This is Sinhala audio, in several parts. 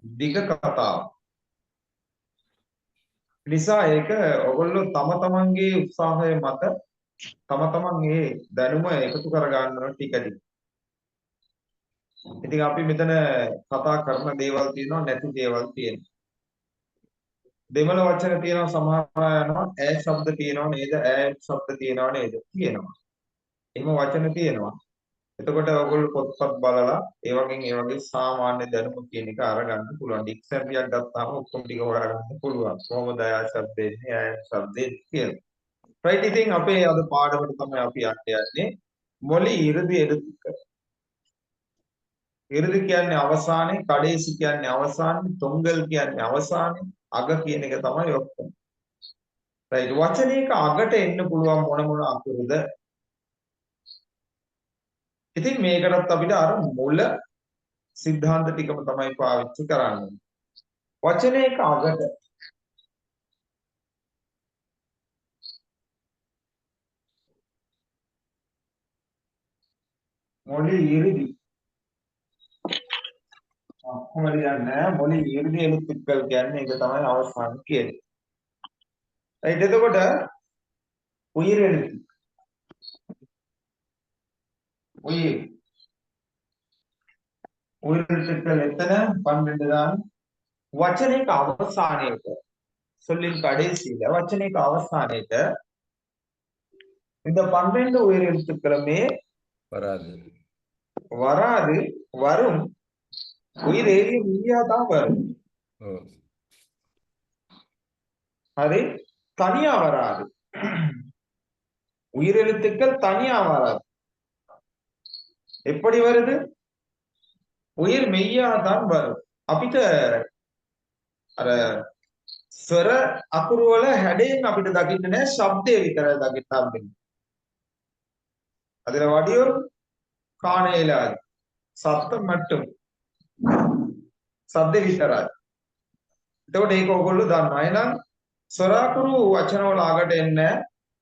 දිග කතාවක්. නිසා ඒක ඔයගොල්ලෝ තම තමන්ගේ උත්සාහය මත තම තමන් මේ දැනුම එකතු කර ගන්නවා ටික ටික. ඉතින් අපි මෙතන කතා කරන දේවල් තියෙනවා නැති දේවල් තියෙනවා. දෙමළ වචන තියෙනවා සමහර අය යනවා ඈ ශබ්ද තියෙනවා නේද? ඈ ශබ්ද තියෙනවා නේද? තියෙනවා. එහෙම වචන තියෙනවා. එතකොට ඔයගොල්ලෝ පොත්පත් බලලා ඒ වගේ සාමාන්‍ය දැනුම කියන එක අරගන්න පුළුවන්. ඩික්ෂනරියක් ගත්තාම ඔක්කොම ටික හොයාගන්න පුළුවන්. කොහොමද ඈ ශබ්ද එන්නේ ඈ ශබ්ද කියලා. රයිට් ඉතින් අපේ අද පාඩමට තමයි අපි යන්නේ. මොළි 이르දි එඩුතික. 이르දි කියන්නේ අවසානයේ, කඩේසි කියන්නේ අවසානයේ, තොංගල් කියන්නේ අවසානයේ, අග කියන එක තමයි ඔක්කොම. රයිට් වචනයක අගට එන්න පුළුවන් මොන අකුරුද? ඉතින් මේකටත් අපිට අර මුල සිද්ධාන්ත ටිකම තමයි පාවිච්චි කරන්නේ. වචනයක අගට මොළි 이르දි කොහොමද යන්නේ? මොළි 이르දි එලුත්කල් කියන්නේ ඒක තමයි අවසාන කියන්නේ. රයිට් එතකොට උயிர் எழுத்து உயிர் உயிரெழுத்துக்கள் எத்தனை 12 தான் වචනයක අවසානයේට சொல்லின் கடைசியில வச்சனைக்கு அவசானேட்ட இந்த 12 உயிர் எழுத்துக்களுமே வராது. வராது வரும் உயிர் ஏறிய மெய்யா தான் வரும் ஓ. அது தனியா வராது உயிர் எழுத்துக்கள் தனியா வராது எப்படி வருது உயிர் மெய்யா தான் வரும் අපිට අර ස්වර අකුරු වල හැඩයෙන් අපිට දකින්න නෑ ශබ්දේ විතරයි දකින්න හම්බෙන්නේ அதுல வடிவம் காண இயலாது சத்தம் மட்டும் සද්ද විතරයි. එතකොට ඒක ඔයගොල්ලෝ දන්නවා. එහෙනම් ස්වරාකුරු වචන වල අගට එන්නේ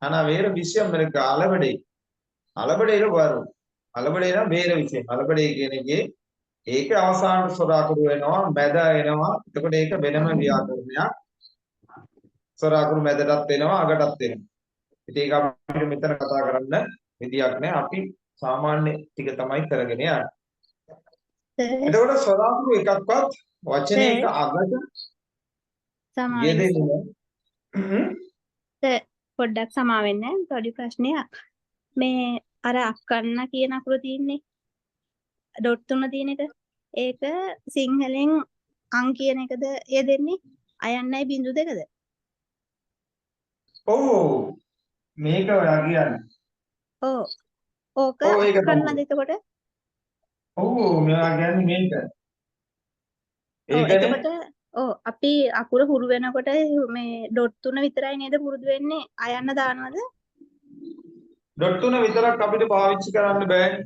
ஆனா வேற விஷயம் இருக்கு அளபடை. அளபடையில வரும். அளபடைனா வேற விஷயம். அளபடை කියන එකේ ඒක අවසාන ස්වරාකුරු වෙනවා, මැද එනවා. එතකොට ඒක වෙනම ව්‍යාකරණයක්. ස්වරාකුරු මැදටත් එනවා, අගටත් එනවා. ඉතින් ඒක අපිට මෙතන කතා කරන්න විදියක් නෑ. අපි සාමාන්‍ය ටික තමයි කරගෙන යන්නේ. එතකොට ස්වරාකුරු එකක්වත් වචනයක අගට යෙදෙන්නේ පොඩ්ඩක් සමා වෙන්න පොඩි ප්‍රශ්නයක්. මේ අර අක්කන්න කියන අකුර තියෙන්නේ ඩොට් තුන තියෙන එක. ඒක සිංහලෙන් අං කියන එකද යෙදෙන්නේ? අයන්නයි බිංදු දෙකද? ඔව් මේක ඔයා කියන්නේ. ඔව්. ඕක ඔව් ඒක අක්කන්නද එතකොට? ඔව් මෙයා කියන්නේ මේක. ඔව් ඒකනේ එතකොට ඔව් අපි අකුර හුරු වෙනකොට මේ ඩොට් තුන විතරයි නේද පුරුදු වෙන්නේ? අයන්න දානවද? ඩොට් තුන විතරක් අපිට පාවිච්චි කරන්න බෑනේ.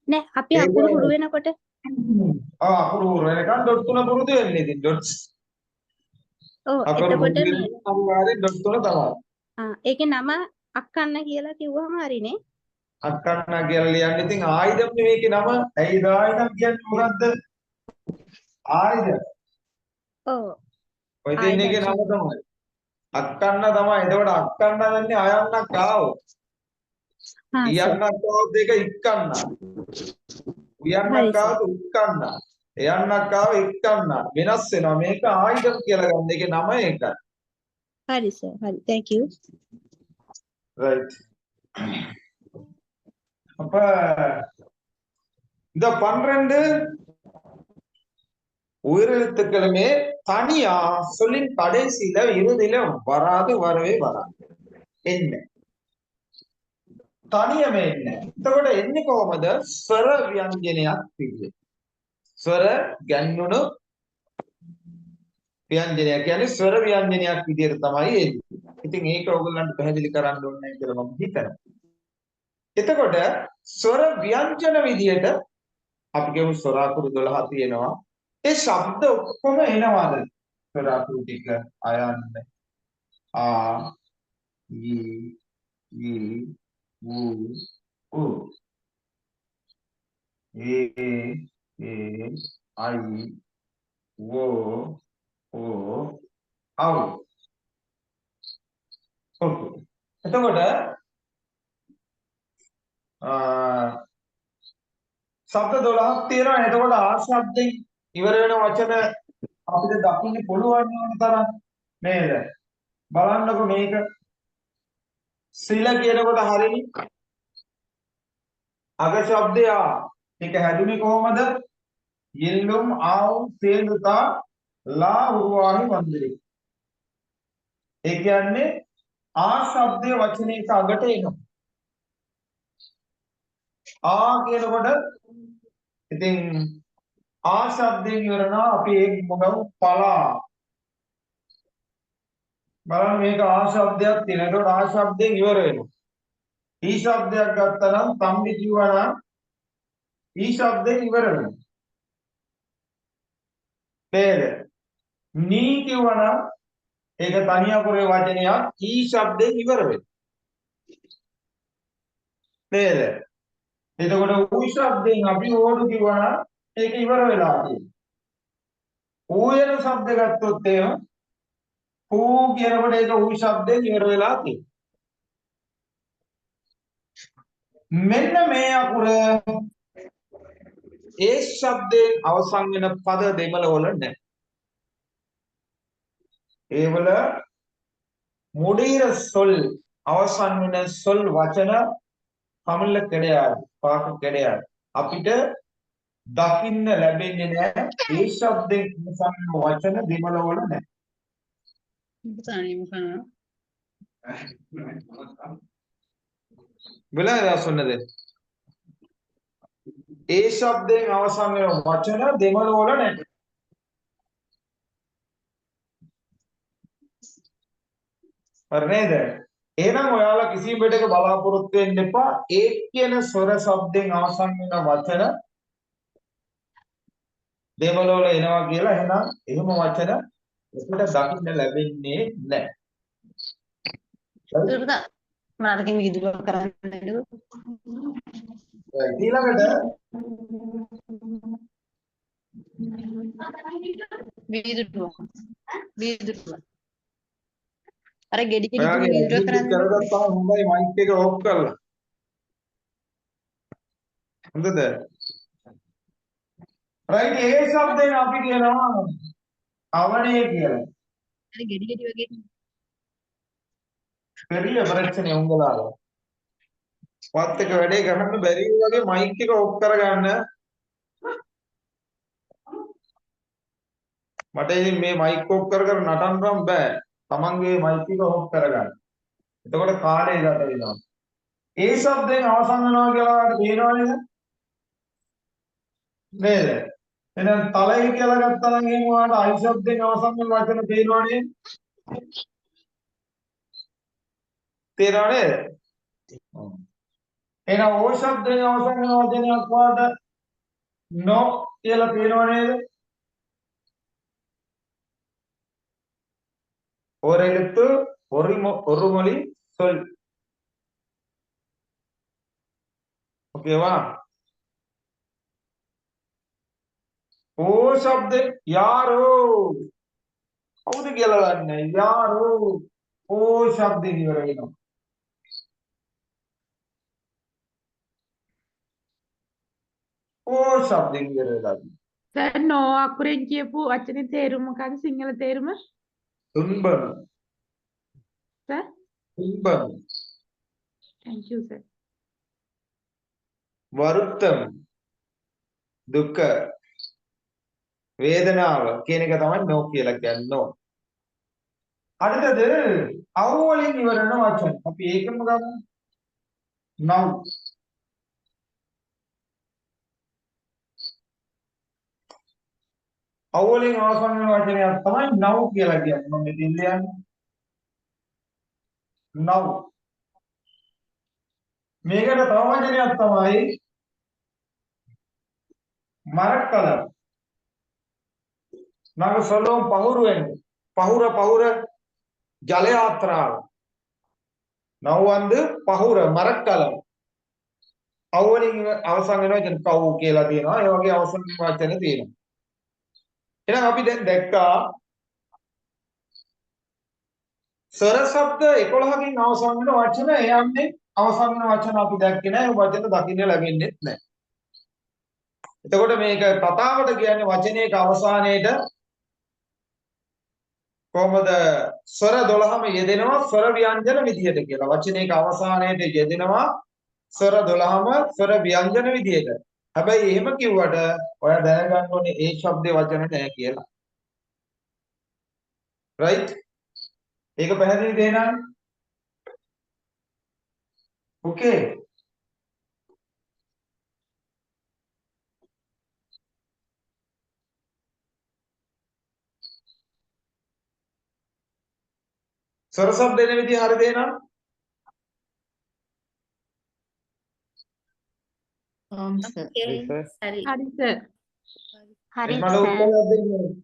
නෑ අපි අකුරු හුරු වෙනකොට අකුරු හුරු වෙනකන් ඩොට් තුන පුරුදු වෙන්නේ ඉතින් ඩොට්ස්. ඔව් අකුරු එතකොට පුරුදු මේ වෙන්නේ අනිවාර්යෙන් ඩොට් තුන තමයි. ඒකේ නම අක්කන්න කියලා කිව්වම හරිනේ. අක්කන්නා කියලා ලියන්නේ ඉතින් ආයුධම් නෙවෙයිකේ නම. ඇයිද ආයුධම් කියන්නේ මොකද්ද? ආයුධ. ඔව් ඔය තියෙන එකේ නම තමයි. අක්කන්න තමයි. එතකොට අක්කන්න වෙන්නේ අයන්නක් ආවොත්. ඉයන්නක් ආවොත් ඒක ඉක්කන්න. උයන්නක් ආවොත් උක්කන්න. එයන්නක් ආව ඉක්කන්න. වෙනස් වෙනවා. මේක ආයුධම් කියලා ගන්න. ඒකේ නම ඒකයි. හරි සර් හරි thank you. ரைட். அப்ப இந்த 12 உயிரெழுத்துக்களுமே தனியா சொல்லின் கடைசியில இறுதியில வராது வரவே வராது. என்ன? තනියම එන්නේ. එතකොට එන්නේ කොහමද? ස්වර ව්‍යංජනයක් විදිහට. ස්වර ගැන්වුණු ව්‍යංජනයක් කියන්නේ ස්වර ව්‍යංජනයක් විදිහට තමයි එන්නේ. ඉතින් ඒක ඔයගොල්ලන්ට පැහැදිලි කරන්න ඕනේ කියලා මම හිතනවා. එතකොට ස්වර ව්‍යංජන විදිහට අපි කියමු ස්වර අකුරු 12 තියෙනවා. ඒ ශබ්ද ඔක්කොම එනවාද? ස්වර අකුරු ටික අයන්න ආ ඊ ඌ ඒ අයි wo, o, au. Okay. එතකොට ශබ්ද 12ක් තියෙනවා. එතකොට ආ ශබ්දෙන් ඉවර වෙන වචන අපිට දකින්න පුළුවන් වෙන තරම් නේද? බලන්නකො මේක සිල කියනකොට හරිනේ. අග ශබ්දය ආ. ඒක හැදුනේ කොහොමද? යෙල්ලුම් ආවුම් තේන්දුතා ලා උරුවාහි වන්දිරේ. ඒ කියන්නේ ආ ශබ්දයේ වචනයක අගට එනවා. ආ කියනකොට ඉතින් ආ ශබ්දයෙන් ඉවරනවා අපි ඒක මොකද පලා. බලන්න මේක ආ ශබ්දයක් තියෙනවා. ඒකට ආ ශබ්දයෙන් ඉවර වෙනවා. ඊ ශබ්දයක් ගත්තා නම් තම්බි කිව්වා නම් ඊ ශබ්දයෙන් ඉවර වෙනවා. නේද? නී කිව්වා නම් ඒක තනි අකුරේ වචනයක් ඊ ශබ්දයෙන් ඉවර වෙනවා. නේද? එතකොට ඌ ශබ්දයෙන් අපි ඕඩු කිව්වා නම් ඒක ඉවර වෙලා තියෙනවා. ඌ වෙන ශබ්ද ගත්තොත් එහෙම ඌ කියනකොට ඒක ඌ ශබ්දයෙන් ඉවර වෙලා තියෙනවා. මෙන්න මේ අකුර ඒ ශබ්දයෙන් අවසන් වෙන පද දෙමළ වල නැහැ. ඒවල முடிகிற சொல் අවසන් වෙන சொல் වචන தமிழ்ல கிடையாது. පාක கிடையாது. අපිට දකින්න ලැබෙන්නේ නැහැ. ඒ ශබ්දයෙන් අවසන් වෙන වචන දෙමළ වල නැහැ. விளங்குதா சொன்னது? ඒ ශබ්දයෙන් අවසන් වෙන වචන දෙමළ වල නැහැ. හරි නේද? එහෙනම් ඔයාලා කිසිම දෙයක බලාපොරොත්තු වෙන්න එපා. ඒ කියන ස්වර ශබ්දයෙන් අවසන් වෙන වචන දෙමළ වල එනවා කියලා. එහෙනම් එහෙම වචන අපිට දකින්න ලැබෙන්නේ නැහැ. මනරකින් විදුලක් කරන්න ඊළඟට විදුලුව අර ගෙඩි ගෙඩි ඔයාගේ විදුලක් ඇඩ්මිට් කරන්න කරගත්තාම හොඳයි මයික් එක ඕෆ් කරලා. හොඳද? රයිට් ඒ શબ્දයෙන් අපි කියනවා අවණේ කියලා. අර ගෙඩි ගෙඩි වගේ பெரிய பிரச்சனை உங்களால. වත් එක වැඩේ කරන්න බැරි වගේ මයික් එක ඔෆ් කරගන්න. මට ඉතින් මේ මයික් ඔෆ් කර කර නටන්නම බෑ. තමන්ගේ මයික් එක ඔෆ් කරගන්න. එතකොට කාලය ගත වෙනවා. ඒ શબ્දයෙන් අවසන් වෙනවා කියලා තේරෙනව නේද? නේද? එහෙනම් තලයි කියලා ගත්තා නම් එහෙම ඔයාලට අයි શબ્දයෙන් අවසන් වෙන වචන තේරෙනව නේද? තේරෙනව නේද? එහෙනම් ඕ શબ્දයෙන් අවසන් වෙන වචනයක් වාට no කියලා තේරෙනව නේද? ஒரு எழுத்து ஒரு மொழி சொல். ஓகேவா? ஓ શબ્ද யாரோ කවුද කියලා ගන්න. யாரோ ஓ શબ્ද ඉවර වෙනවා. ඕ શબ્ද ඉවර වෙලා. සර් නෝ අකුරෙන් කියපු වචනේ තේරුම මොකක්ද සිංහල තේරුම? துன்பம். සර් துன்பம். thank you sir. வருத்தம். දුක. වේදනාව කියන එක තමයි නෝ කියලා කියන්නේ. නෝ. அடுத்தது අවවලින් ඉවර වෙන වචන. අපි ඒකම ගමු. now. අවවලින් අවසන් වෙන වචනයක් තමයි now කියලා කියන්නේ. මම මෙතන ලියන්නේ. now. මේකට තව වචනයක් තමයි மரக்கலம். நாங்க சொல்லுவோம் பகுருவன். பகுர பகுர ஜல யாத்ராව. now வந்து පහුර මරක්කලම්. අවවලින් අවසන් වෙනවා කියන කව් කියලා තියෙනවා. ඒ වගේ අවසන් වෙන වචන තියෙනවා. එහෙනම් අපි දැන් දැක්කා ස්වර શબ્ද 11කින් අවසන් වෙන වචන එයන්නේ අවසන් වෙන වචන අපි දැක්කේ නැහැ. ඒ වචන දකින්න ලැබෙන්නේ නැහැ. එතකොට මේක කතාවට කියන්නේ වචනයක අවසානයේට කොහොමද ස්වර 12ම යෙදෙනවා ස්වර ව්‍යංජන විදියට කියලා. වචනයක අවසානයේට යෙදෙනවා ස්වර 12ම ස්වර ව්‍යංජන විදියට. හැබැයි එහෙම කිව්වට ඔයා දැනගන්න ඕනේ ඒ શબ્දේ වචන නැහැ කියලා. right? ඒක පැහැදිලිද එහෙනම්? okay. ස්වර શબ્ද එන විදිය හරිද එහෙනම්? Okay. හරි. හරි සර්. හරි මට උත්තරයක් දෙන්න.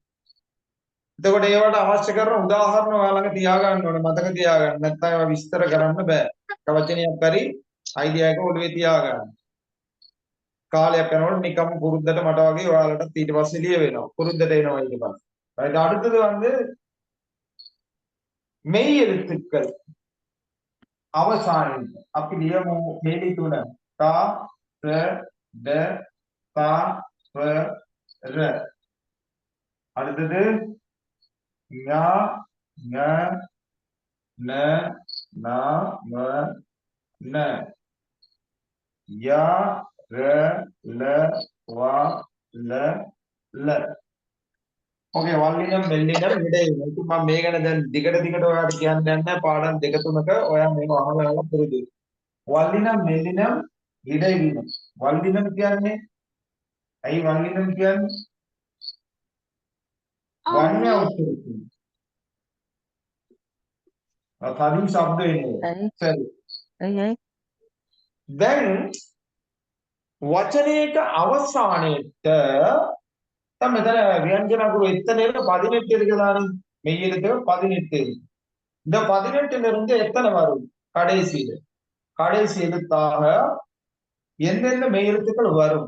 එතකොට ඒවට අවශ්‍ය කරන උදාහරණ ඔයා ළඟ තියාගන්න ඕනේ මතක තියාගන්න. නැත්නම් ඒවා විස්තර කරන්න බෑ. එක වචනයක් පරි අයිඩියා එක ඔළුවේ තියාගන්න. කාලයක් යනකොට නිකම් පුරුද්දට මට වගේ ඔයාලටත් ඊට පස්සේ ලිය වෙනවා. පුරුද්දට එනවා ඊට පස්සේ. right அடுத்தது வந்து மெய் எழுத்துக்கள் අවසානයේ අපි ලියමු මෙලි තුන තා ර ද තා ර அடுத்தது ஞா ஞ ந நா ம ந யா ர ல வா ல ල ඕකේ වල්ලිනම් මෙල්ලිනම් ඉඩේම ඉතින් මම මේ ගැන දැන් දිගට ඔයාලට කියන්න යන්නේ පාඩම් දෙක තුනක ඔයා මේක අහලා පුරුදු වල්ලිනම් මෙල්ලිනම් ඉඩේම වල්ලිනම් කියන්නේ ඇයි වල්ලිනම් කියන්නේ වන්‍ය උච්චරිතය තදින් ශබ්ද එන්නේ සරි දැන් වචනයක අවසානයේට දැන් මෙතන ව්‍යංජන අකුරු எத்தனை 18 இருக்குதானே மெய் எழுத்து 18 இந்த 18ல இருந்து எத்தனை வரும் கடைசி எழுத்தாக எந்தெந்த மெய் எழுத்துக்கள் வரும்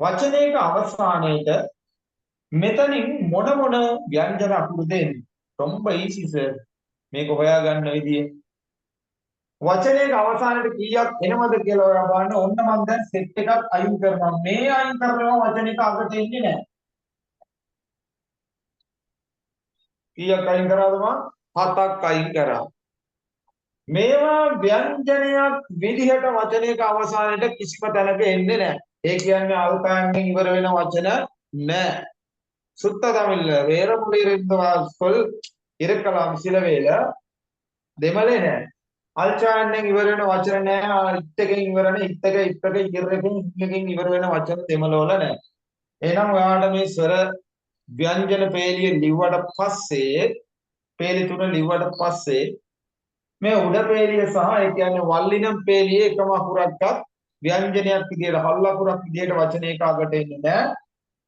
වචනයක අවසානයේට මෙතනින් මොන ව්‍යංජන අකුරුද එන්නේ ரொம்ப ஈஸி සර් මේක හොයාගන්න විදිය වචනයක අවසානයේට කීයක් එනවද කියලා ඔයා බලන්න ඔන්න මම දැන් සෙට් එකක් අයින් කරනවා මේ අයින් කරනවා වචනයක අගට එන්නේ නැහැ කීයක් අයින් කරාද මම 7ක් අයින් කරා මේවා ව්‍යංජනයක් විදිහට වචනයක අවසානයේට කිසිම තැනක එන්නේ නැහැ ඒ කියන්නේ අල්පයන්ගෙන් ඉවර වෙන වචන නැහැ සුත්ත தமிழ்ல வேற மொழியில் இருந்த சொல் இருக்கலாம் சில வேளை දෙමළේ නැහැ අල්චායන්ෙන් ඉවර වෙන වචන නැහැ ඉත්තකින් ඉවර වෙන ඉත්තක ඉරකින් ඉන්නකින් ඉවර වෙන වචන දෙමළ වල නැහැ එහෙනම් ඔයාලට මේ ස්වර ව්‍යංජන පේලිය ලිව්වට පස්සේ පේලි තුන ලිව්වට පස්සේ මේ උඩ පේලිය සහ ඒ කියන්නේ වල්ලිනම් පේලිය එකම අකුරක්වත් ව්‍යංජනයක් විදියට හල් අකුරක් විදියට වචනයක අගට එන්නේ නැහැ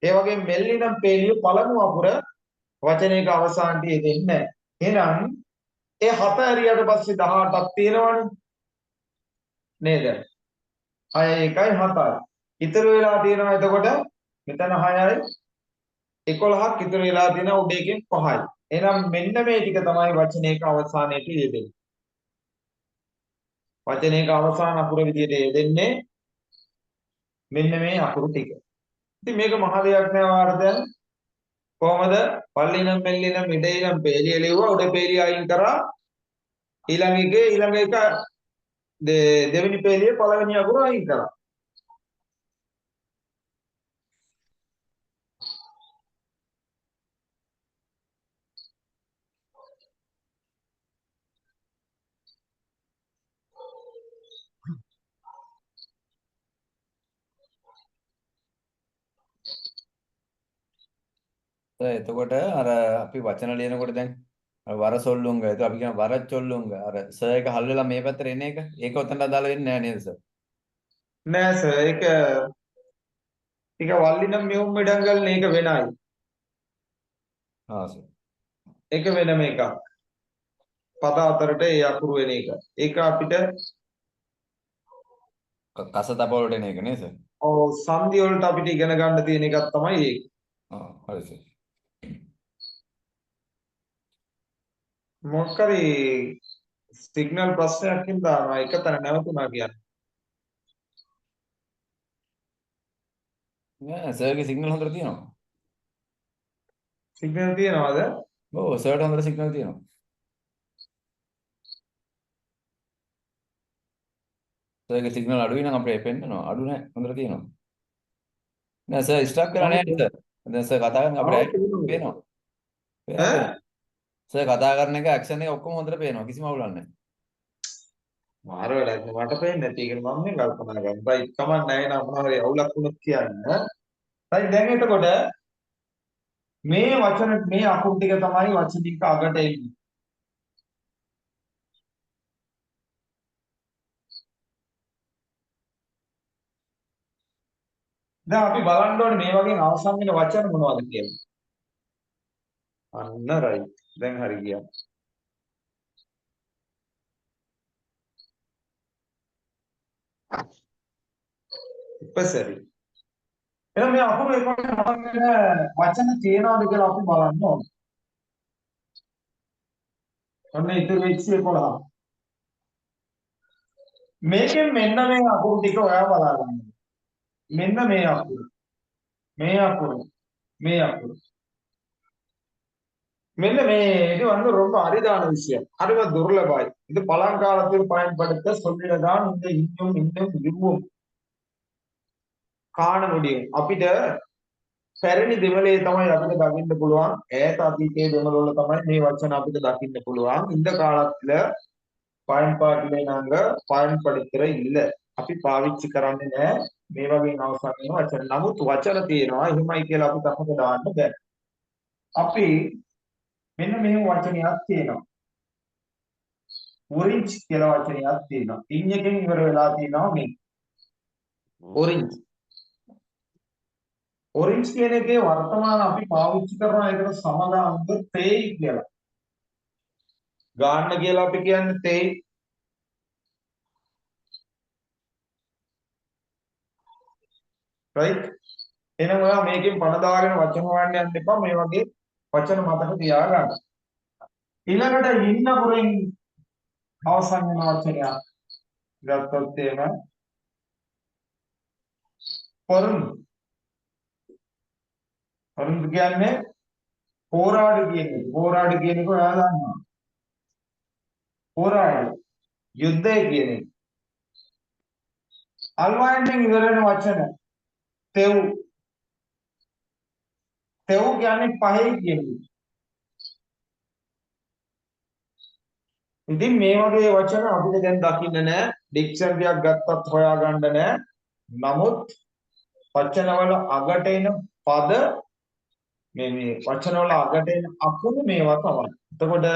ඒ වගේම මෙල්ලිනම් පේලිය පළමු අකුර වචනයක අවසානට යෙදෙන්නේ නැහැ එහෙනම් ඒ 7 ඇරියට පස්සේ 18ක් තියෙනවනේ නේද 6 1යි 7යි ඉතුරු වෙලා තියෙනවා එතකොට මෙතන 6යි 11ක් ඉතුරු වෙලා තියෙනවා උඩ එකෙන් 5යි එහෙනම් මෙන්න මේ ටික තමයි වචනයක අවසානයේට යෙදෙන්නේ වචනයක අවසාන අකුර විදියට යෙදෙන්නේ මෙන්න මේ අකුරු ටික ඉතින් මේක මහ දෙයක් නෑ ඔයාලට දැන් කොහමද පල්ලිනම් මෙල්ලිනම් ඉඩේනම් පේලිය ලිව්වා උඩ පේලිය අයින් කරා ඊළඟ එක දෙවෙනි පේලිය පළවෙනි අකුර අයින් කරා එතකොට අර අපි වචන ලියනකොට දැන් වර සොල්ලුංග ඒක අපි කියන වර චොල්ලුංග අර සර් එක හල් වෙලා මේ පැත්තට එන එක ඒක උතනට අදාළ වෙන්නේ නැහැ නේද සර් නෑ සර් ඒක වල්ලිනම් මෙවුම් ඉඩංගල් මේක වෙනයි සර් ඒක වෙනම එකක් පද අතරට ඒ අකුරු වෙන එක ඒක අපිට කස තප වලට එන එක නේ සර් ඔව් සංදි වලට අපිට ඉගෙන ගන්න තියෙන එකක් තමයි ඒක හරි සර්. මොකක් හරි සිග්නල් ප්‍රශ්නයක් හින්දා මම එකතැන නැවතුණා කියන්නේ. නෑ සර්ගේ සිග්නල් හොඳට තියෙනවා. සිග්නල් තියනවාද? ඔව් සර්ට හොඳට සිග්නල් තියෙනවා. සර්ගේ සිග්නල් අඩුයි නම් අපිට පෙන්නනවා. අඩු නෑ හොඳට තියෙනවා. නෑ සර් ස්ටක් කරලා නෑ සර්. දැන් සර් කතා කරන අපිට පේනවා. පේනවා. ඈ? සර් කතා කරන එක ඇක්ෂන් එක ඔක්කොම හොඳට පේනවා. කිසිම අවුලක් නැහැ. මාර වැඩක් නේ මට පේන්නේ නැති එක මම මේ කල්පනා කරනවා. රයිට් කමක් නැහැ නම මොනවා හරි අවුලක් වුණොත් කියන්න. රයිට් දැන් එතකොට මේ වචන මේ අකුරු ටික තමයි වචන ටික අගට එන්නේ. දැන් අපි බලන්න ඕනේ මේ වගේ අවසන් වෙන වචන මොනවද කියලා. අන්න රයිට්. දැන් හරි ගියා. ඉපසරි. එහෙනම් මේ අකුරු එකට අවසන් වෙන වචන තියනවාද කියලා අපි බලන්න ඕනේ. ඔන්න ඉතින් වෙච්ච 11. මේකෙන් මෙන්න මේ අකුරු ටික ඔයා බලාගන්න. මෙන්න මේ අකුරු. මේ අකුරු. මේ අකුරු. මෙන්න මේ இது வந்து ரொம்ப அரிதான விஷயம். அறிவு துர்லபයි. இது பழங்காலத்தில் பயன்படுத்த சொல்லிடதான் இந்த இன்னும் இதுவும் කාණ முடியும். අපිට පැරණි දෙමළේ තමයි අපිට දකින්න පුළුවන්. ඈත අතීතයේ දෙමළ වල තමයි මේ වචන අපිට දකින්න පුළුවන්. இந்த காலத்துல பயன்பாட்டிலே நாங்க பயன்படுத்துற இல்ல. අපි පාවිච්චි කරන්නේ නැහැ මේ වගේ අවසන් වෙන වචන. නමුත් වචන තියෙනවා. එහෙමයි කියලා අපි තහක දාන්න බෑ. අපි මෙන්න මේ වචනයක් තියෙනවා. orange කියලා වචනයක් තියෙනවා. ඉන් එකෙන් ඉවර වෙලා තියෙනවා මේ. orange. orange කියන එකේ වර්තමාන අපි පාවිච්චි කරන එකට සමානාන්ත තේ කියලා. ගාන්න කියලා අපි කියන්නේ තේ. right? එහෙනම් ඔයා මේකෙන් පණ දාගෙන වචන හොයන්න යන්න එපා. මේ වගේ වචන මතක තියාගන්න. ඊළඟට ඉන්න කුරෙන් අවසන් වෙන වචනයක් ගත්තොත් එහෙම පොරුන්. පොරුන් කියන්නේ පෝරාඩු කියන එක. පෝරාඩු කියන එක ඔයා දන්නවා. පෝරාඩු යුද්ධය කියන එක. අල්වායන්ෙන් ඉවර වෙන වචන තෙව්. තෙව් කියන්නේ පහේ කියන එක. ඉතින් මේ වගේ වචන අපිට දැන් දකින්න නෑ. ඩික්ෂනරියක් ගත්තත් හොයාගන්න නෑ. නමුත් වචනවල අගට එන පද මේ වචනවල අගට එන අකුරු මේවා තමයි. එතකොට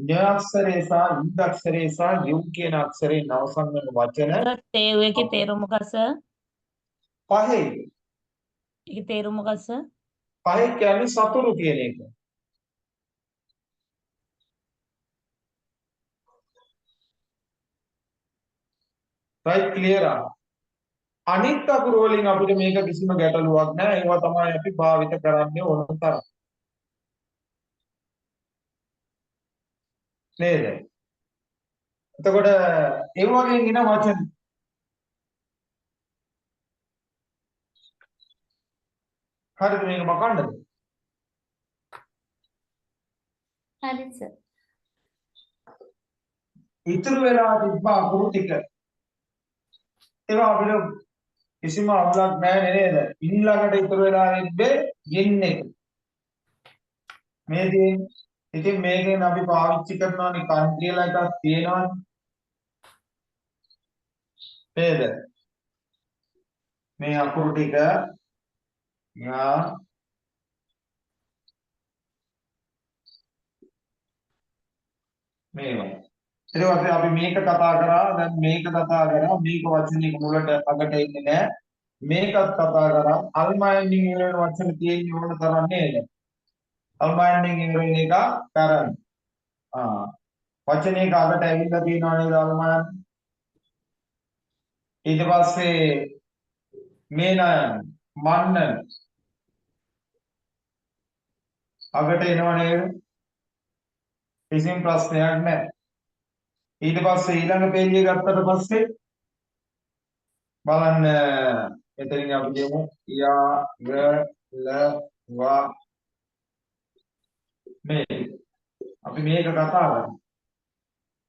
ඤ අක්ෂරේ සහ ඉද් අක්ෂරේ සහ යු කියන අක්ෂරේ අවසන් වෙන වචන තේරුව එකේ තේරුම මොකක්ද සර්? පහේ. ඒකේ තේරුම මොකක්ද සර්? පහේ කියන්නේ සතුරු කියන එක. right clear අනිත් අකුරු වලින් අපිට මේක කිසිම ගැටලුවක් නැහැ. ඒවා තමයි අපි භාවිත කරන්නේ ඕන තරම්. නේද? එතකොට ඒ වගේ ඉන වචන හරිද මේක මකන්නද? හරි සර්. ඉතුරු වෙලා තිබ්බ අකුරු ටික ඒවා අපිට කිසිම අවුලක් නැහැ නේද? ඊළඟට ඉතුරු වෙලා ඉන්නේ යෙන් එක. මේකෙන් ඉතින් මේකෙන් අපි පාවිච්චි කරනවානේ කන් කියලා එකක් තියෙනවානේ. නේද? මේ අකුරු ටික යා මේවා. ඊට පස්සේ අපි මේක කතා කරා දැන් මේක කතා කරා මේක වචනයක මුලට අගට එන්නේ නැහැ. මේකත් කතා කරා අල්මයින්ඩින් ඉවර වෙන වචන තියෙන්නේ ඕන තරම් නේද? අල්මයින්ඩින් ඉවර වෙන එක කරන්. වචනයක අගට ඇවිල්ලා තියෙනවා නේද අල්මයින්? ඊට පස්සේ මේ නයන් මන්න අගට එනවා නේද? කිසිම ප්‍රශ්නයක් නැහැ. ඊට පස්සේ ඊළඟ පේජ් එක ගත්තට පස්සේ බලන්න එතනින් අපි කියමු යා ය ල වා මේ අපි මේක කතා කරමු.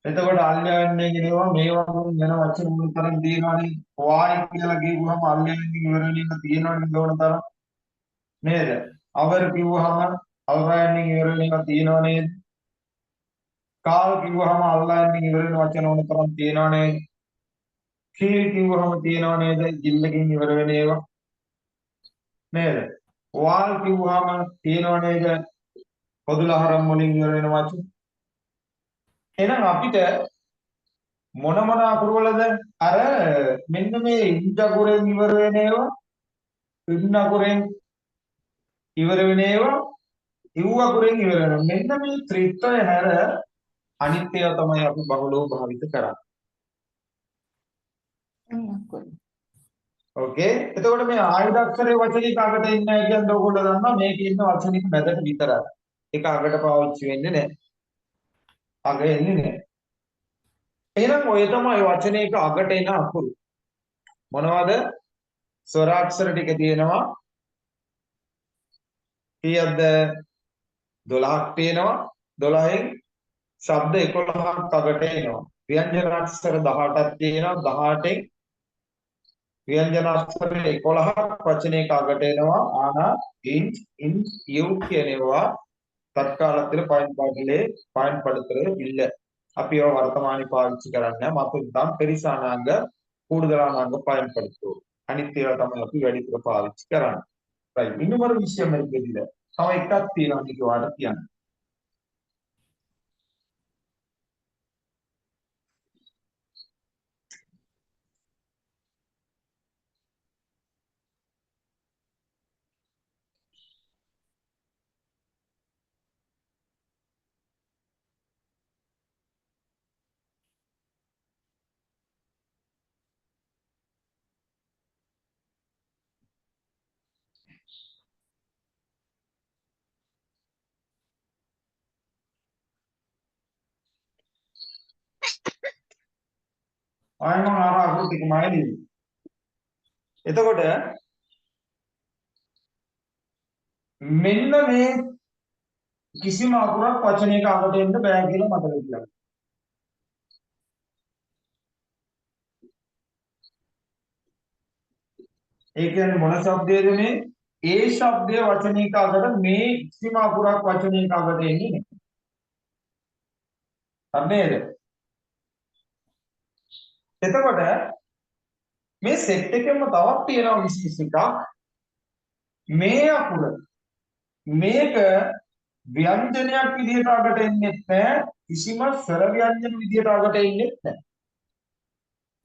එතකොට අල්යන්නේ කියනවා මේ වගේ වෙන වචන මුල් තරම් තියෙනවානේ. වායි කියලා කියුවම අල්යන්නේ ඉවර වෙන එක තියෙනවනේ ඕන තරම් නේද? අවර් කිව්වහම අල්රයන්නේ ඉවර වෙන එක තියෙනව නේද? කාල් කිව්වහම අල්ලන්නේ ඉවර වෙන වචන ඕන තරම් තියෙනව නේද? කීල් කිව්වහම තියෙනව නේද? ජිල්ලකින් ඉවර වෙන ඒවා නේද? වාල් කිව්වහම තියෙනව නේද? පොදුලහරම් වලින් ඉවර වෙන වචන. එහෙනම් අපිට මොන මොන අකුරු වලද අර මෙන්න මේ ඉන්ද අකුරෙන් ඉවර වෙන ඒවා, ඉන්න අකුරෙන් ඉවර වෙන ඒවා, ඉව් අකුරෙන් ඉවර වෙනවා. මෙන්න මේ ත්‍රිත්වය හැර අනිත් ඒවා තමයි අපි බහුලව භාවිත කරන්නේ. ඕකේ. එතකොට මේ ආයුධ අක්ෂරයේ වචනික අගට ඉන්නේ නැහැ කියන්නේ ඔයගොල්ලෝ දන්නවා මේකේ ඉන්න වචනික මැදට විතරයි. ඒක අගට පාවිච්චි වෙන්නේ නැහැ. අග එන්නේ නැහැ. එහෙනම් ඔය තමයි වචනයක අගට එන අකුරු. මොනවද? ස්වරාක්ෂර ටික තියෙනවා. කීයක්ද? 12ක් තියෙනවා. 12න් ශබ්ද 11ක් අගට එනවා. ව්‍යංජන අක්ෂර 18ක් තියෙනවා. 18න් ව්‍යංජන අක්ෂර 11ක් වචනයක අගට එනවා. ආනා இன் யூ කියනවා தற்காலத்தில் பயன்படுத்துறது இல்ல. අපි ඒවා වර්තමානයේ පාවිච්චි කරන්නේ නැහැ. මතු தான் பெரிசானாங்க கூடுதலானாங்க பயன்படுத்துவோம். අනිත් ඒවා තමයි අපි වැඩිපුර පාවිච්චි කරන්නේ. right. இன்னும் ஒரு விஷயம் இருக்கு இதுல. තව එකක් තියෙනවා මේක ඔයාලට කියන්න. ආයෙ මම අර අකුරු ටිකමයි ලියන්නේ. එතකොට මෙන්න මේ කිසිම අකුරක් වචනයක අගට එන්න බෑ කියලා මතක තියාගන්න. ඒ කියන්නේ මොන શબ્දයේද මේ? ඒ શબ્දය වචනයක අගට මේ කිසිම අකුරක් වචනයක අගට එන්නේ නැහැ. හරිද? එතකොට මේ සෙට් එකෙම තවත් තියෙනවා විශේෂ එකක්. මේ අකුර මේක ව්‍යංජනයක් විදිහට අගට එන්නේ නැහැ. කිසිම ස්වර ව්‍යංජන විදිහට අගට එන්නේ නැහැ.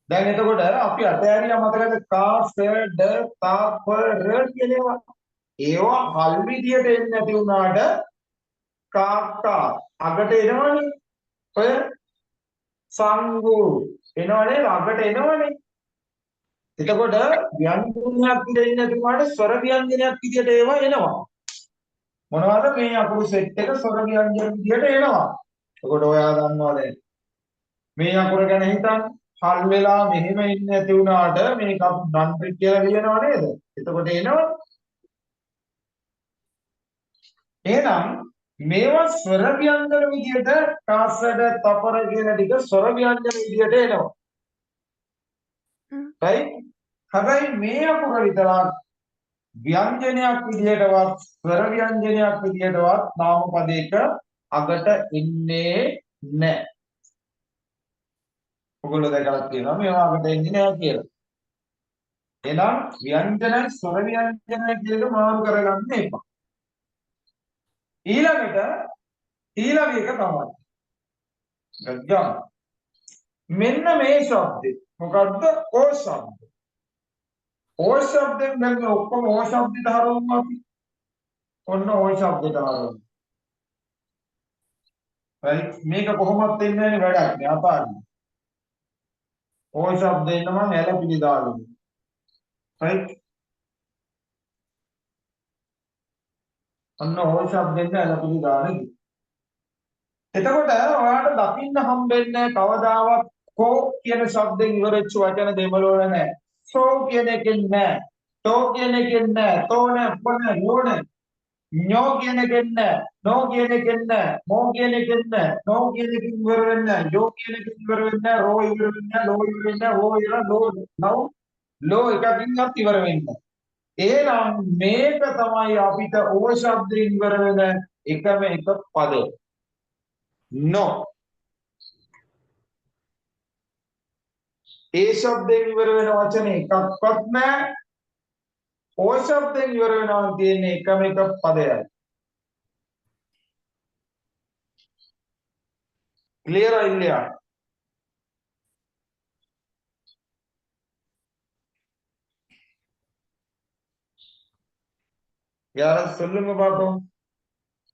දැන් එතකොට අපි අතෑරියා මතකද කා ස ඩ තා ප ර කියනවා. ඒවා හල් විදිහට එන්නේ නැති වුණාට කාකා අගට එනවනේ. ඔය සංගු එනවනේ අගට එනවනේ. එතකොට ව්‍යංජනයක් විදිහට එන්නේ නැති වුණාට ස්වර ව්‍යංජනයක් විදිහට ඒවා එනවා. මොනවද මේ අකුරු සෙට් එක ස්වර ව්‍යංජන විදිහට එනවා. එතකොට ඔයා දන්නවා දැන් මේ අකුර ගැන හිතන්න. හල් වෙලා මෙහෙම ඉන්නේ නැති වුණාට මේක නන්ත්‍රි කියලා ලියනව නේද? එතකොට එනවා. එහෙනම් මේවා ස්වර ව්‍යංජන විදිහට කාසඩ තපර කියන ටික ස්වර ව්‍යංජන විදිහට එනවා. right? හැබැයි මේ අකුර විතරක් ව්‍යංජනයක් විදිහටවත් ස්වර ව්‍යංජනයක් විදිහටවත් නාම පදයක අගට එන්නේ නැහැ. ඔයගොල්ලෝ දැකලා තියෙනවා මේවා අගට එන්නේ නැහැ කියලා. එහෙනම් ව්‍යංජන ස්වර ව්‍යංජන කියලා මාරු කරගන්න එපා. ඊළඟ එක තමයි ගජ්ජා. මෙන්න මේ શબ્දේ මොකද්ද? ඕ શબ્ද. ඕ શબ્දෙන් දැන් මේ ඔක්කොම ඕ શબ્දෙට හරවමු අපි. ඔන්න ඕ શબ્දෙට හරවමු. right? මේක කොහොමද වෙන්නේ නේ වැඩක් නෑ අපාරින්. ඕ શબ્දෙන්න මම ඇලපිලි දාගමු. right? අන්න ওই શબ્දෙන් ඇලපුලි ගානේ. එතකොට ඔයාලට දකින්න හම්බෙන්නේ කවදාවත් කෝ කියන શબ્දෙන් ඉවරෙච්ච වචන දෙමළ වල නැහැ. සෝ කියන එකෙන් නැහැ. තෝ කියන එකෙන් නැහැ. තෝ නැහැ, පො නැහැ, යෝ නැහැ. ñෝ කියන එකෙන් නැහැ. නෝ කියන එකෙන් නැහැ. මෝ කියන එකෙන් නැහැ. නෝ කියන එකෙන් ඉවර වෙන්නේ නැහැ. යෝ කියන එකෙන් ඉවර වෙන්නේ නැහැ. රෝ ඉවර වෙන්නේ නැහැ. ලෝ ඉවර වෙන්නේ නැහැ. හෝ ඉවර ලෝ නෝ ලෝ එකකින්වත් ඉවර වෙන්නේ නැහැ. එහෙනම් මේක තමයි අපිට ඕ શબ્දයෙන් ඉවර වෙන එකම එක පදය. no ඒ શબ્දයෙන් ඉවර වෙන වචන එකක්වත් නැහැ. ඕ શબ્දයෙන් ඉවර වෙනවා කියන්නේ එකම එක පදයයි. ක්ලියර් இல்லையா? யாரும் சொல்லுங்க பாப்போம்.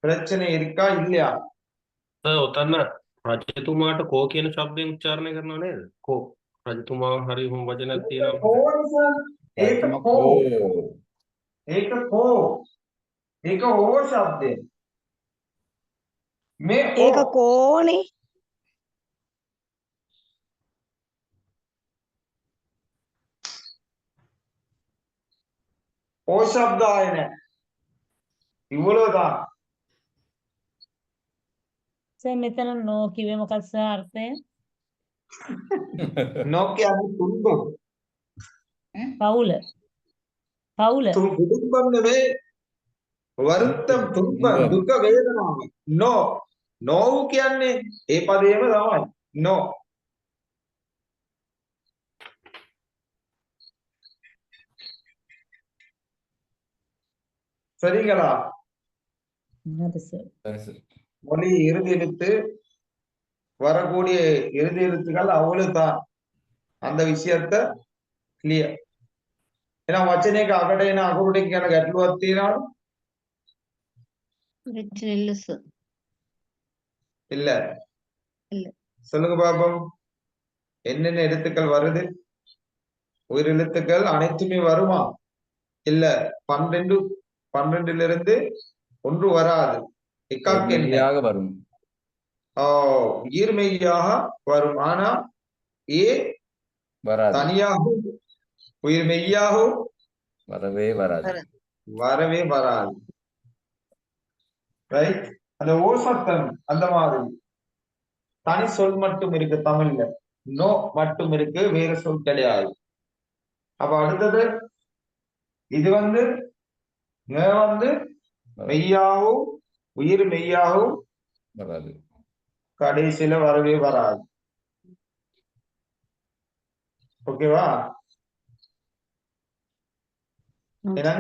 பிரச்சனை இருக்கா இல்லையா? ඔතන්න රජතුමාට කෝ කියන ශබ්දයෙන් උච්චාරණය කරනවා නේද? කෝ රජතුමා හරි හොම වචනයක් තියෙනවා. ඕනිසන් ඒක කෝ ඒක කෝ ඒක ඕ શબ્දය. මේ ඒක කෝනේ. ඕ શબ્ද ආයේ නැහැ. ඉවලෝදා සර් මෙතන නෝ කිව්වේ මොකක්ද සර් අර්ථය? no කියන්නේ තුන්බම්. පවුල. පවුල. තුන්බම් නෙවෙයි වරුත්තම් තුන්බම් දුක වේදනාව. no no කියන්නේ ඒ පදේම තමයි. no சரிங்களா? அது சரி. மொழி இறுதி எழுத்து வரக்கூடிய இறுதி எழுத்துக்கள் அவ்வளவுதான். அந்த விஷயத்த கிளியர். එහෙනම් වචනයක අකට එන අකුරු ටික ගැන ගැටලුවක් තියෙනවද? பிரச்சனை இல்ல சார். இல்ல. இல்ல. சொல்லுங்க பாப்போம். என்னென்ன எழுத்துக்கள் வருது? உயிர் எழுத்துக்கள் அனைத்துமே வருமா? இல்ல. 12 இருந்து ஒன்று வராது. எக்காக்கு என்ன? மெய்யாக வரும். உயிர் மெய்யாக வரும். ஆனா ஏ வராது. தனியாகவும் உயிர் மெய்யாகவும் வரவே வராது. வரவே வராது. ரைட்? அந்த ஓ சத்தம் அந்த மாதிரி தனி சொல் மட்டும் இருக்கு தமிழ்ல. நோ மட்டும் இருக்கு, வேற சொல் கிடையாது. அப்ப அடுத்தது இது வந்து மெய்யாகவும் உயிர் மெய்யாகவும் வராது. கடைசியில வரவே வராது. ஓகேவா? එහෙනම්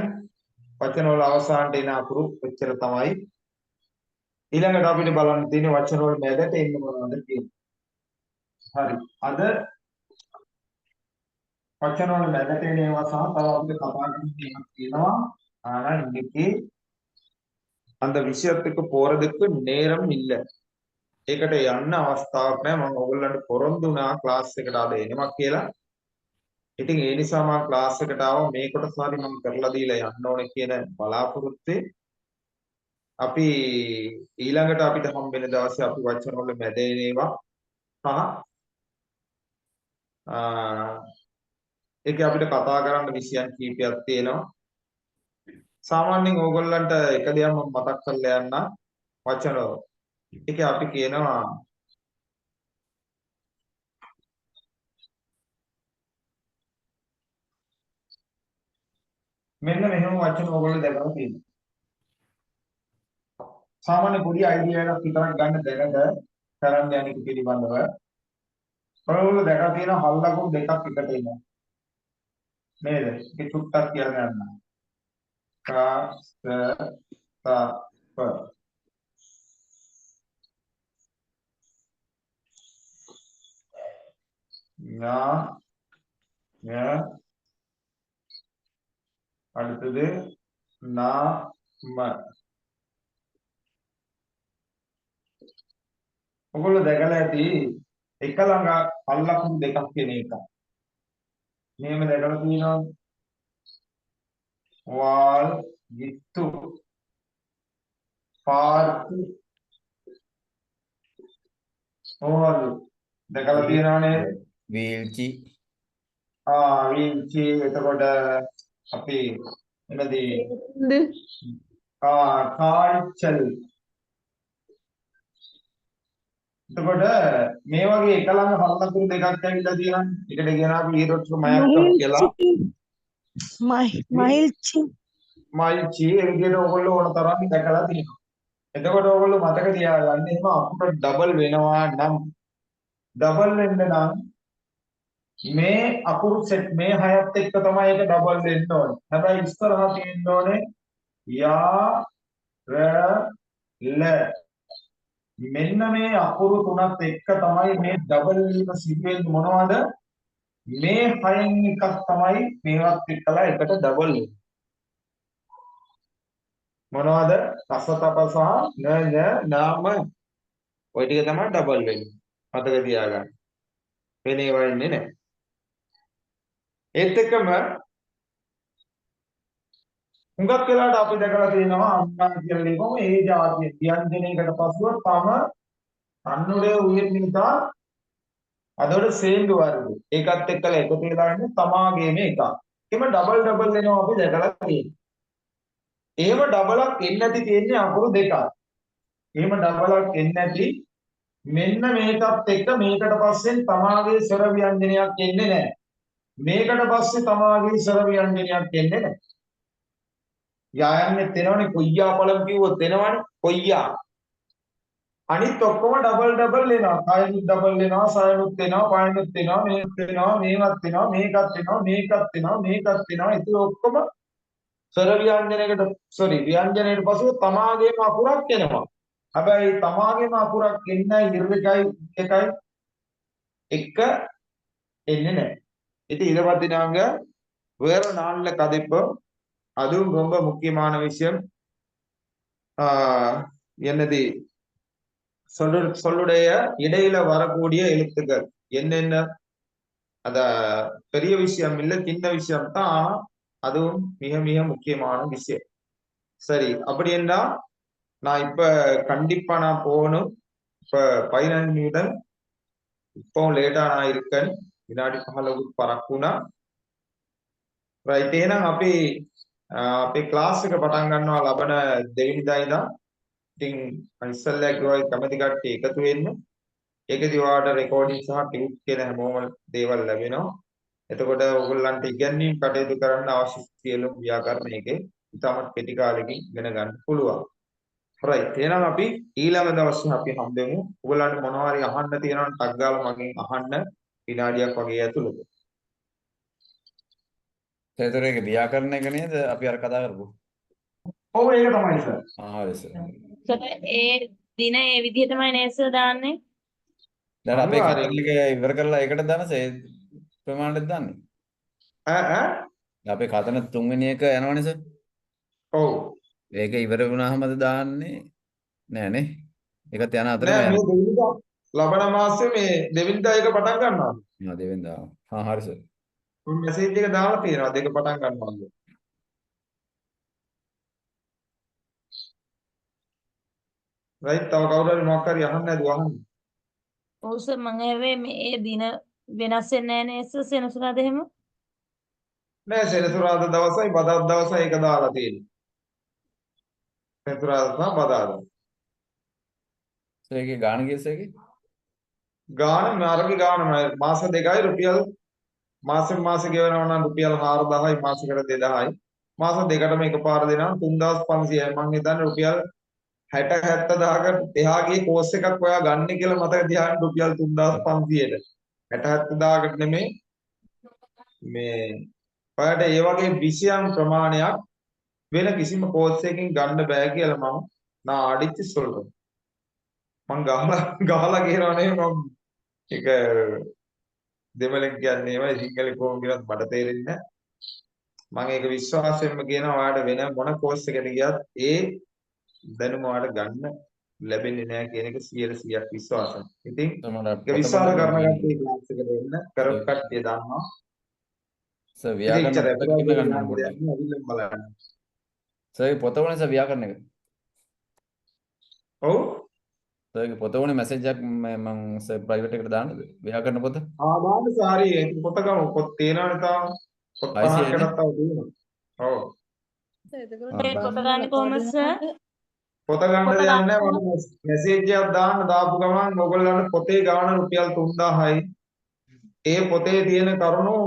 වචන වල අවසානට එන අකුරු ඔච්චර තමයි. ඊළඟට අපිට බලන්න තියෙන වචන වල මැදට එන්නේ මොනවද කියන්නේ. හරි. අද වචන වල මැදට එන ඒවා සහ තව අපිට කතා කරන්න තියෙනවා. ஆனா இன்னைக்கு அந்த விஷயத்துக்கு போறதுக்கு நேரம் இல்ல. ඒකට යන්න අවස්ථාවක් නැහැ. මම ඔයගොල්ලන්ට පොරොන්දු වුණා ක්ලාස් එකට අද එනවා කියලා. ඉතින් ඒ නිසා මම ක්ලාස් එකට ආවා. මේ කොටස හරි මම කරලා දීලා යන්න ඕනේ කියන බලාපොරොත්තුවේ අපි ඊළඟට අපිට හම්බෙන දවසේ අපි වචන වල මැදේන ඒවා ඒකේ අපිට කතා කරන්න විෂයන් කීපයක් තියෙනවා. සාමාන්‍යයෙන් ඕගොල්ලන්ට එක දෙයක් මම මතක් කරලා යන්න වචන වල. ඒකේ අපි කියනවා මෙන්න මෙහෙම වචන ඕගොල්ලෝ දැකලා තියෙනවා. සාමාන්‍ය පොඩි අයිඩියා එකක් විතරක් ගන්න දැනට කරන්න යන එක පිළිබඳව ඔයගොල්ලෝ දැකලා තියෙන හල්ලකුරු දෙකක් එකට එනවා නේද? ඒක චුට්ටක් කියලා ගන්න. කා ස තා ප ஞா ஞ அடுத்தது நா ம. ඔයගොල්ලෝ දැකලා ඇති එක ළඟ අල්ලකුණු දෙකක් කියන එක. මෙහෙම දැකලා තියෙනවද? වාල්, ගිත්තු. පාර්කු මොනවද දැකලා තියෙනව නේද? වීල්චි වීල්චි එතකොට අපි එනදී ද කාල්චල් එතකොට මේ වගේ එක ළඟ හල්ලතුරු දෙකක් ඇවිල්ලා තියෙනවානේ. එකට කියන අපි ඊරොට්ස් මයක්කම් කියලා. මයිල්චි ඒ විදිහට ඕගොල්ලෝ ඕන තරම් දැකලා තියෙනවා. එතකොට ඕගොල්ලෝ මතක තියාගන්න එහෙම අපුට ඩබල් වෙනවා නම් ඩබල් වෙන්න නම් මේ අකුරු සෙට් මේ හයත් එක්ක තමයි ඒක ඩබල් වෙන්න ඕනේ. හැබැයි ඉස්සරහා තියෙන්න ඕනේ යා ර ල මෙන්න මේ අකුරු තුනත් එක්ක තමයි මේ ඩබල් වීම සිද්ධ වෙන්නේ. මොනවද? මේ හයෙන් එකක් තමයි මේවත් එක්කලා එකට ඩබල් වෙන්නේ. මොනවද? රසතප සහ න නාම ඔය ටික තමයි ඩබල් වෙන්නේ. මතක තියාගන්න. වෙන ඒවා ඉන්නේ නැහැ. ඒත් එක්කම හුඟක් වෙලාවට අපි දැකලා තියෙනවා අන්නා කියලා ලියපුවම ඒ જાතිය ව්‍යංජනයකට පසුව තම අන්නුඩේ උයර්නිතා அதோட சேர்ந்து வருது. ඒකත් එක්කලා එකතු වෙලා ඉන්නේ තමාගේම එකක්. එහෙම ඩබල් වෙනවා අපි දැකලා තියෙනවා. එහෙම ඩබලක් එන්නේ නැති තියෙන්නේ අකුරු දෙකක්. එහෙම ඩබලක් එන්නේ නැති මෙන්න මේකත් එක්ක මේකට පස්සෙන් තමාගේ ස්වර ව්‍යංජනයක් එන්නේ නැහැ. මේකට පස්සේ තමාගේ ස්වර ව්‍යංජනයක් එන්නේ නැහැ. යායන්නේ තේනවනේ කොయ్యා පළම කිව්වොත් එනවනේ කොయ్యා. අනිත් ඔක්කොම ඩබල් එනවා. කායනුත් ඩබල් එනවා, සයනුත් එනවා, පායනුත් එනවා, මේකත් එනවා, මේවත් එනවා, මේකත් එනවා, මේකත් එනවා, මේකත් එනවා. ඒක ඔක්කොම ස්වර ව්‍යංජනයකට ව්‍යංජනයට පසුව තමාගේම අකුරක් එනවා. හැබැයි තමාගේම අකුරක් එන්නේ ඉර්විකයි එකයි එක එන්නේ නැහැ. இது 24 வேற நாள்ல கதைப்போம். அதுவும் ரொம்ப முக்கியமான விஷயம். என்னது சொல்லுடைய இடையில வரக்கூடிய எழுத்துக்கள் என்னென்ன அத பெரிய விஷயம் இல்ல சின்ன விஷயம் தான். ஆனா அதுவும் மிக மிக முக்கியமான விஷயம். சரி, அப்படி என்றா நான் இப்ப கண்டிப்பா நான் போகணும். இப்ப 15 நிமிடம் இப்போ லேட்டா நான் இருக்கேன். විනාඩි 15ක් පරක් වුණා. රයිට්, එහෙනම් අපි අපේ ක්ලාස් එක පටන් ගන්නවා ලබන දෙවෙනිදා ඉඳන්. ඉතින් ඉස්සෙල්ලා ගිහුවා කැමති කට්ටිය එකතු වෙන්න. ඒකදී ඔයාලට රෙකෝඩින් සහ ටියුට් කියන හැමෝම දේවල් ලැබෙනවා. එතකොට ඕගොල්ලන්ට ඉගැන්වීම් කටයුතු කරන්න අවශ්‍ය සියලු ව්‍යාකරණ එකේ ඉතාමත් කෙටි කාලෙකින් ඉගෙන ගන්න පුළුවන්. රයිට්, එහෙනම් අපි ඊළඟ දවසේ අපි හම්බෙමු. ඔයගොල්ලන්ට මොනවා හරි අහන්න තියෙනවා නම් ටක් ගාලා මගෙන් අහන්න. විනාඩියක් වගේ ඇතුළත. ඒතර ඒක ව්‍යාකරණ එක නේද අපි අර කතා කරපු? ඔව් ඒක තමයි සර්. හරි සර්. සර් ඒ දින ඒ විදිහටමයි නේද සර් දාන්නේ? දැන් අපේ කතන එක ඉවර කරලා ඒකට දානසේ ප්‍රමාණයට දාන්නේ. අපේ කතන තුන්වෙනි එක යනවනේ සර්. ඔව්. ඒක ඉවර වුණාමද දාන්නේ නෑනේ. ඒකත් යන අතරම යනවා. ලබන මාසේ මේ දෙවෙනිදා එක පටන් ගන්නවා. දෙවෙනිදා. හරි සර්. මෙසේජ් එක දාලා තියෙනවා දෙක පටන් ගන්නවා. රයිට්, තව කවුරු හරි මොකක් හරි අහන්න නැතුව අහන්න. ඔව් සර් මම හැවේ මේ දින වෙනස් වෙන්නේ නැහැ නේද සර් සෙනසුරාදා එහෙම? නෑ, සෙනසුරාදා දවසයි බදාදා දවසයි එක දාලා තියෙනවා. සෙනසුරාදා තමයි බදාදා. ඒකේ ගාන කීයද ඒකේ? ගාන මාර්ගී ගාන මාස දෙකයි රුපියල් මාසෙන් මාස ගෙවනවා නම් රුපියල් 4000යි මාසෙකට 2000යි. මාස දෙකටම එකපාර දෙනවා 3500යි. මම හිතන්නේ රුපියල් 60 70000කට එහා ගියේ කෝස් එකක් ඔයා ගන්න කියලා මතක තියාගන්න. රුපියල් 3500ට 60 70000කට නෙමෙයි. මේ ඔයාලට ඒ වගේ විෂයන් ප්‍රමාණයක් වෙන කිසිම කෝස් එකකින් ගන්න බෑ කියලා මම අடிச்சு சொல்றேன். මං ගහලා කියනවා නේ මම ඒක දෙමළෙන් කියන්නේ ඒවයි සිංහලෙන් කොහොම කියනත් මට තේරෙන්නේ නැහැ. මම ඒක විශ්වාසයෙන්ම කියනවා ඔයාලට වෙන මොන කෝස් එකකට ගියත් ඒ දැනුම ඔයාලට ගන්න ලැබෙන්නේ නැහැ කියන එක 100% විශ්වාසයි. ඉතින් ඒක විශ්වාස කරන කට්ටිය ක්ලාස් එකට එන්න කරපු කට්ටිය දන්නවා. සර් ව්‍යාකරණ පොත බලන්න. සර් පොත වනේ සර් ව්‍යාකරණ එක. ඔව් සර්ගේ පොත ඕනේ මැසේජ් එකක් මම සර් ප්‍රයිවට් එකට දාන්නද? ව්‍යාකරණ පොත. ආදාන සාරි ඒක පොත ගමු පොත් තියෙනවනේ තාම පොත් 600 නේ? 50කටත් තව තියෙනවා ඔව් ඒ පොත ගන්න කොහමද සර්? පොත ගන්න පොත දෙයක් ගන්න නැහැ මම මැසේජ් එකක් දාපු ගමන් ඔයගොල්ලන්ට පොතේ ගාණ රුපියල් 3000යි ඒ පොතේ තියෙන කරුණු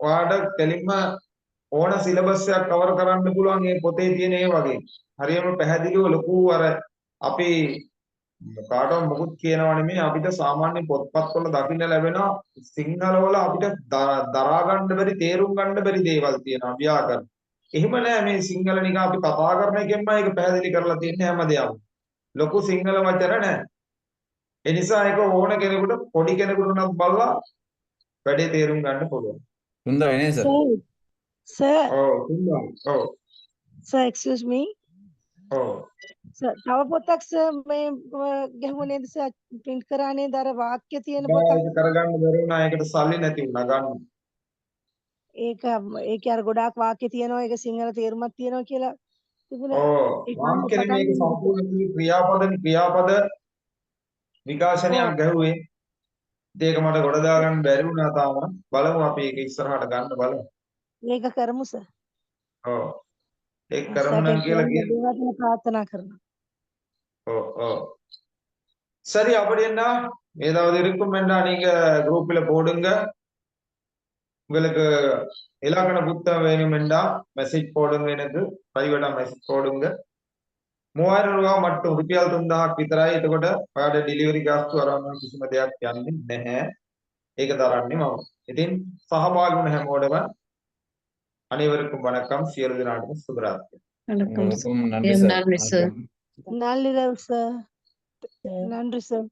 ඔයාලට දෙලින්ම ඕන සිලබස් එකක් කවර් කරන්න පුළුවන් මේ පොතේ තියෙන ඒ වගේ. හරියම පැහැදිලිව ලොකු අර අපි කාටවත් මොකුත් කියනවා නෙමෙයි අපිට සාමාන්‍ය පොත්පත්වල දකින්න ලැබෙන සිංහල වල අපිට දරා ගන්න බැරි තේරුම් ගන්න බැරි දේවල් තියෙනවා ව්‍යාකරණ. එහෙම නෑ මේ සිංහල නිකන් අපි කතා කරන එකෙන්ම ඒක පැහැදිලි කරලා තියෙන්නේ හැමදේම. ලොකු සිංහල වචන නෑ. ඒ නිසා ඒක ඕන කෙනෙකුට පොඩි කෙනෙකුට උනත් බලලා වැඩේ තේරුම් ගන්න පුළුවන්. හොඳයි නේ සර්. Sir, ඔව් තුන්දා. ඔව්. sir, excuse me. ඔව්. Sir, තව පොතක් sir මේ ගැහුවේ නේද sir print කරා නේද අර වාක්‍ය තියෙන බෑ පොතක්. ඒක කරගන්න බැරි වුණා ඒකට සල්ලි නැති වුණා ගන්න. ඒකේ අර ගොඩාක් වාක්‍ය තියෙනවා ඒක සිංහල තේරුමක් තියෙනවා කියලා තිබුණේ. ඔව් ඒක වාක්‍ය පටන් මේක ගන්න සම්පූර්ණ ක්‍රියාපද විකාශනයක් ගැහුවේ. ඒක මට ගොඩ දාගන්න බැරි වුණා තාම. බලමු අපි ඒක ඉස්සරහට ගන්න බලමු. ඒක කරමු sir. ඔව්. ඒක කරමු නම් කියලා කියන. දේවල් ප්‍රාර්ථනා කරනවා. ඔව් ඔව். சரி அப்படின்னா ஏதாவது இருக்குமெண்டா நீங்க குரூப்ல போடுங்க. உங்களுக்கு இலக்கண புத்தகம் வேணுமெண்டா மெசேஜ் போடுங்க எனக்கு பிரைவேட்டா மெசேஜ் போடுங்க. 3000 රූපා මට්ටම රුපියල් 3000ක් විතරයි. එතකොට ඔයාලට ඩෙලිවරි ගාස්තු අරන් කිසිම දෙයක් යන්නේ නැහැ. ඒක දරන්නේ මම. ඉතින් සහභාගී වුණ හැමෝටම අනිවාර්යයෙන්ම වණකම් සියලු දෙනාටම සුබ රාත්‍රියක්. வணக்கம் நன்றி சார். நன்றி sir. நன்றி sir.